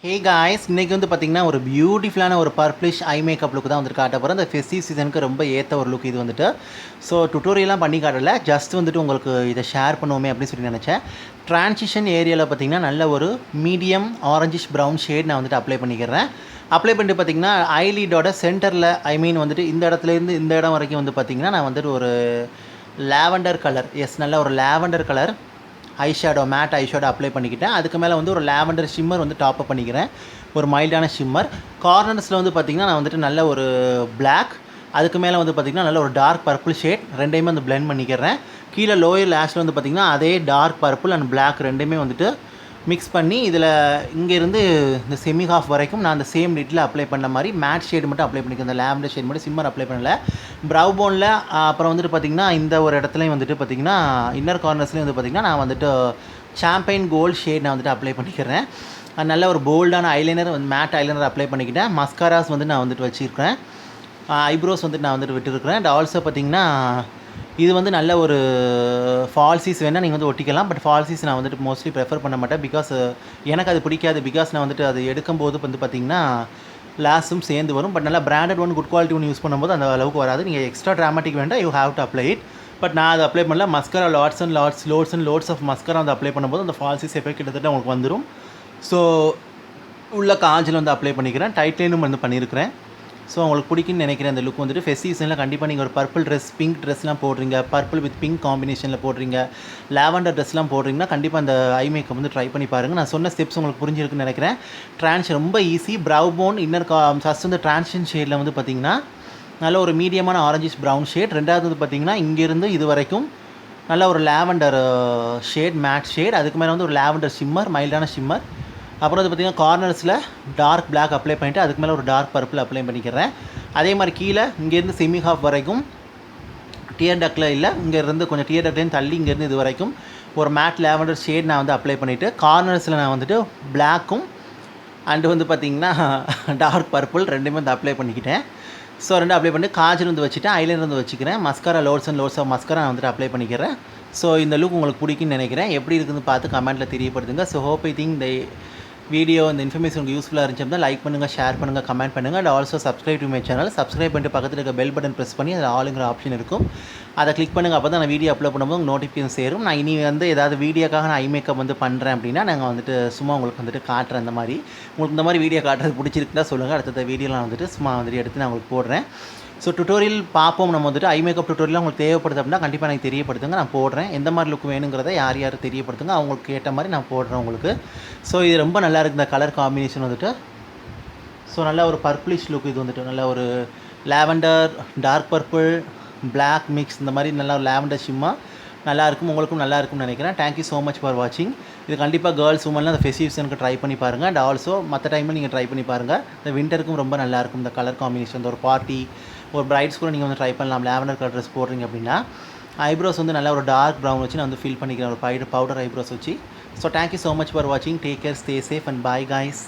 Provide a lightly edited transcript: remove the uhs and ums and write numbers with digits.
Hey guys, இன்றைக்கி வந்து பார்த்திங்கன்னா ஒரு பியூட்டிஃபுல்லான ஒரு பர்ப்ளிஷ் ஐ மேக்கப் லுக் தான் வந்துட்டு காட்ட போகிறேன். இந்த ஃபெஸ்டிவ் சீசனுக்கு ரொம்ப ஏற்ற ஒரு லுக் இது வந்துட்டு. ஸோ டுட்டோரியலாம் பண்ணி காட்டல, ஜஸ்ட் வந்துட்டு உங்களுக்கு இதை ஷேர் பண்ணுவோமே அப்படின்னு சொல்லி நினச்சேன். ட்ரான்சிஷன் ஏரியாவில் பார்த்திங்கன்னா நல்ல ஒரு மீடியம் ஆரஞ்சிஷ் ப்ரௌன் ஷேட் நான் வந்துட்டு அப்ளை பண்ணிக்கிறேன். அப்ளை பண்ணிட்டு பார்த்திங்கன்னா ஐலீடோட சென்டரில் வந்துட்டு இந்த இடத்துலேருந்து இந்த இடம் வரைக்கும் வந்து பார்த்திங்கன்னா நான் வந்துட்டு ஒரு லாவெண்டர் கலர், நல்ல ஒரு lavender colour eyeshadow, matte eyeshadow apply பண்ணிக்கிட்டேன். அதுக்கு மேலே வந்து ஒரு லாவெண்டர் ஷிம்மர் வந்து டாப் அப் பண்ணிக்கிறேன், ஒரு மைல்டான ஷிம்மர். கார்னர்ஸில் வந்து பார்த்திங்கன்னா நான் வந்துட்டு நல்ல ஒரு பிளாக், அதுக்கு மேலே வந்து பார்த்திங்கன்னா நல்ல ஒரு டார்க் பர்பிள் ஷேட் ரெண்டையுமே வந்து பிளெண்ட் பண்ணிக்கிறேன். கீழே லோயர் லேஷில் வந்து பார்த்திங்கன்னா அதே டார்க் பர்பிள் அண்ட் பிளாக் ரெண்டுமே வந்துட்டு மிக்ஸ் பண்ணி இதில் இங்கேருந்து இந்த செமி ஹாஃப் வரைக்கும் நான் அந்த சேம் லிட்டில் அப்ளை பண்ண மாதிரி மேட் ஷேடு மட்டும் அப்ளை பண்ணிக்கிறேன். இந்த லாவெண்டர் ஷேட் மட்டும் ஷிம்மர் அப்ளை பண்ணல. ப்ரவ் போனில் அப்புறம் வந்துட்டு பார்த்திங்கன்னா இந்த ஒரு இடத்துலையும் வந்துட்டு பார்த்திங்கன்னா இன்னர் கார்னர்ஸ்லேயும் வந்து பார்த்திங்கன்னா நான் வந்துட்டு சாம்பைன் கோல்டு ஷேட் நான் வந்துட்டு அப்ளை பண்ணிக்கிறேன். நல்ல ஒரு போல்டான ஐலைனர், மேட் ஐலைனர் அப்ளை பண்ணிக்கிட்டேன். மஸ்காராஸ் வந்து நான் வந்துட்டு வச்சுருக்கேன். ஐப்ரோஸ் வந்துட்டு நான் வந்துட்டு விட்டுருக்கிறேன். அண்ட் ஆல்சோ பார்த்திங்கன்னா இது வந்து நல்ல ஒரு ஃபால்சீஸ் வேணால் நீங்கள் வந்து ஒட்டிக்கலாம். பட் ஃபால்சீஸ் நான் வந்துட்டு மோஸ்ட்லி ப்ரெஃபர் பண்ண மாட்டேன். பிகாஸ் எனக்கு அது பிடிக்காது. பிகாஸ் நான் வந்துட்டு அது எடுக்கும்போது வந்து பார்த்திங்கன்னா லாஸும் சேர்ந்து வரும். பட் நல்லா பிராண்டட் ஒன், குட் குவாலிட்டி ஒன்று யூஸ் பண்ணும்போது அந்த அளவுக்கு வராது. நீங்கள் எக்ஸ்ட்ரா ட்ராமேட்டிக் வேண்டாம், you have to apply it. But நான் அதை அப்ளை பண்ணல. மஸ்கரா லோட்ஸ் ஆஃப் மஸ்கரா வந்து அப்ளை பண்ணும்போது அந்த ஃபால்சீஸ் எஃபெக்ட் கிட்டத்தட்ட உங்களுக்கு வந்துடும். ஸோ உள்ள காஜில் வந்து அப்ளை பண்ணிக்கிறேன். டைட்லைனும் வந்து பண்ணியிருக்கிறேன். ஸோ உங்களுக்கு பிடிக்குன்னு நினைக்கிறேன். அந்த லுக் வந்துட்டு ஃபெஸ்ட் சீசனில் கண்டிப்பாக நீங்கள் ஒரு பர்பிள் ட்ரெஸ், பிங்க் ட்ரெஸ்லாம் போடுறீங்க, பர்பிள் வித் பிங்க் காம்பினேஷனில் போடுறீங்க, லாவெண்டர் ட்ரெஸ்லாம் போடுறீங்கன்னா கண்டிப்பாக அந்த ஐ மேக்கப் வந்து ட்ரை பண்ணி பாருங்கள். நான் சொன்ன ஸ்டெப்ஸ் உங்களுக்கு புரிஞ்சிருக்குன்னு நினைக்கிறேன். ரொம்ப easy. Bro phone, inner first வந்து ட்ரான்சிஷன் ஷேடில் வந்து பார்த்திங்கன்னா நல்ல ஒரு மீடியமான ஆரஞ்சிஷ் ப்ரௌன் ஷேட். ரெண்டாவது வந்து பார்த்திங்கன்னா இங்கேருந்து இது வரைக்கும் நல்ல ஒரு லாவெண்டர் ஷேட், மேட் ஷேட். அதுக்கு மேலே வந்து ஒரு லாவெண்டர் ஷிம்மர், மைல்டான ஷிம்மர். அப்புறம் வந்து பார்த்திங்கன்னா கார்னர்ஸில் டார்க் பிளாக் அப்ளை பண்ணிவிட்டு அதுக்கு மேலே ஒரு டார்க் பர்பிள் அப்ளை பண்ணிக்கிறேன். அதே மாதிரி கீழே இங்கேருந்து செமி ஹாஃப் வரைக்கும் டியர் டக்கில் இல்லை, இங்கேருந்து கொஞ்சம் டியர் டக்லேருந்து தள்ளி இங்கேருந்து இது வரைக்கும் ஒரு மேட் லாவெண்டர் ஷேட் நான் வந்து அப்ளை பண்ணிவிட்டு கார்னர்ஸில் நான் வந்துட்டு பிளாக்கும் அண்டு வந்து பார்த்திங்கன்னா டார்க் பர்பிள் ரெண்டுமே வந்து அப்ளை பண்ணிக்கிட்டேன். ஸோ ரெண்டு அப்ளை பண்ணிட்டு காஜல் வந்து வச்சுட்டேன், ஐலைனர் வந்து வச்சுக்கிறேன். மஸ்காரா லோட்ஸ் ஆஃப் மஸ்காரா நான் வந்துட்டு அப்ளை பண்ணிக்கிறேன். ஸோ இந்த லுக் உங்களுக்கு பிடிக்குன்னு நினைக்கிறேன். எப்படி இருக்குதுன்னு பார்த்து கமெண்ட்டில் தெரியப்படுத்துங்க. ஸோ ஹோப் ஐ திங்க் இந்த வீடியோ, இந்த இன்ஃபர்மேஷன் உங்களுக்கு யூஸ்ஃபுல்லாக இருந்துச்சுன்னா லைக் பண்ணுங்கள், ஷேர் பண்ணுங்கள், கமெண்ட் பண்ணுங்கள். And also subscribe to my channel. Subscribe பண்ணிட்டு பக்கத்தில் இருக்க பெல் பட்டன் ப்ரெஸ் பண்ணி அதில் ஆளுங்கிற ஆப்ஷன் இருக்கும், அதை கிளிக் பண்ணுங்கள். அப்போ தான் நான் வீடியோ அப்லோட் பண்ணும்போது நோட்டிஃபிகேஷன் சேரும். நான் இனி வந்து ஏதாவது வீடியோக்காக நான் ஐ மேக்கப் வந்து பண்ணுறேன் அப்படின்னா நாங்கள் வந்துட்டு சும்மா உங்களுக்கு வந்துட்டு காட்டுறேன். இந்த மாதிரி உங்களுக்கு இந்த மாதிரி வீடியோ காட்டுறது பிடிச்சிருக்குன்னா சொல்லுங்கள். அடுத்த வீடியோலாம் வந்துட்டு சும்மா வந்துட்டு எடுத்து நான் உங்களுக்கு போடுறேன். ஸோ டுட்டோரியல் பார்ப்போம். நம்ம வந்துட்டு ஐ மேக்கப் டுட்டோரியல் உங்களுக்கு தேவைப்படுது அப்படின்னா கண்டிப்பாக எனக்கு தெரியப்படுத்துங்க, நான் போடுறேன். எந்த மாதிரி லுக் வேணுங்கிறத யார் யார் தெரியப்படுத்துங்க, அவங்களுக்கு ஏற்ற மாதிரி நான் போடுறேன் உங்களுக்கு. ஸோ இது ரொம்ப நல்லா இருக்குது இந்த கலர் காம்பினேஷன் வந்துட்டு. ஸோ நல்ல ஒரு பர்பிளிஷ் லுக் இது வந்துட்டு. நல்ல ஒரு lavender, dark purple, black mix, இந்த மாதிரி நல்லா ஒரு லாவெண்டர் ஷிம்மா நல்லாயிருக்கும். உங்களுக்கும் நல்லா இருக்கும்னு நினைக்கிறேன். தேங்க்யூ ஸோ மச் ஃபார் வாட்சிங். இது கண்டிப்பாக கேர்ள்ஸ் உமன்லாம் அந்த ஃபெஸ்டிவ் சீசனுக்கு ட்ரை பண்ணி பாருங்கள். அண்ட் ஆல்சோ மற்ற டைமில் நீங்கள் ட்ரை பண்ணி பாருங்கள். இந்த விண்டருக்கும் ரொம்ப நல்லாயிருக்கும் இந்த கலர் காம்பினேஷன். இந்த ஒரு பார்ட்டி, ஒரு பிரைட்ஸ் கூட நீங்கள் வந்து ட்ரை பண்ணலாம். லாவெண்டர் கலர் ட்ரெஸ் போடுறீங்க அப்படின்னா. ஐப்ரோஸ் வந்து நல்லா ஒரு டார்க் ப்ரௌன் வச்சு நான் வந்து ஃபில் பண்ணிக்கிறேன், ஒரு பவுடர் ஐப்ரோஸ் வச்சு. So thank you so much for வாட்சிங். Take care, stay safe and bye guys.